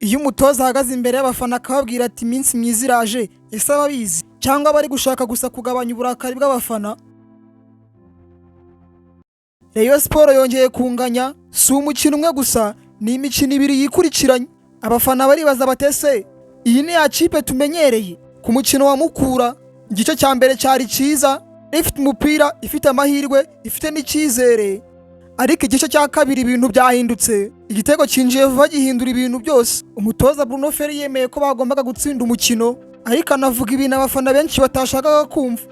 iyo umutoza ahagaze imbere y'abafana akababwira ati iminsi myiza iraje, ese ababizi cyangwa bari gushaka gusa kugabanya uburakari bw'abafana? Rayon Sport yongeye kunganya, si umukino umwe gusa, ni imikino ibiri yikurikiranye. Abafana baribaza batese iyi ni ya kipe tumenyereye ku mukino wa Mukura. Igice cya mbere cyari cyiza, ifite umupira, ifite amahirwe, ifite n'icyizere, ariko igice cya kabiri ibintu byahindutse. Igitego cyinjiye vuba gihindura ibintu byose. Umutoza Bruno Ferri yemeye ko bagombaga gutsinda umukino, ariko anavuga ibintu abafana benshi batashakaga kumva.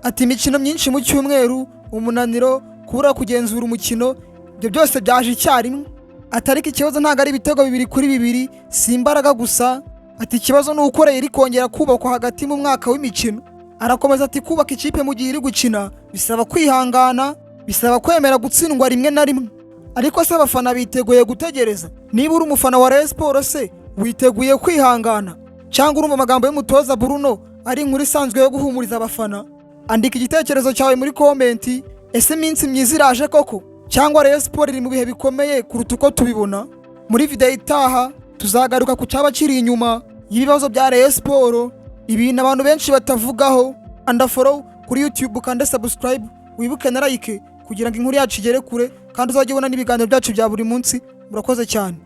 Ati imikino myinshi mu cyumweru, umunaniro, kubura kugenzura umukino, ibyo byose byaje icyarimwe. Atariko ikibazo ntabwo ari ibitego 2-2, si imbaraga gusa. Ati ikibazo ni uko iri kongera kubakwa hagati mu mwaka w'imikino. Arakomeza ati kubaka ikipe mu gihe iri gukina bisaba kwihangana, bisaba kwemera gutsindwa rimwe na rimwe. Ariko se abafana biteguye gutegereza? Niba uri umufana wa Rayon Sport se witeguye kwihangana, cyangwa urumva amagambo y'umutoza Bruno ari inkuru isanzwe yo guhumuriza abafana? Andika igitekerezo cyawe muri komenti. Ese iminsi myiza iraje koko, cyangwa Rayon Sport iri mu bihe bikomeye kuruta uko tubibona? Muri video itaha tuzagaruka ku cyaba kiri inyuma y'ibibazo bya Rayon Sport, ibintu abantu benshi batavugaho. Follow kuri YouTube kandi subscribe, wibuke na like kugira ngo inkuru yacu igere kure, kandi uzajye ubona n'ibiganiro byacu bya buri munsi. Murakoze cyane.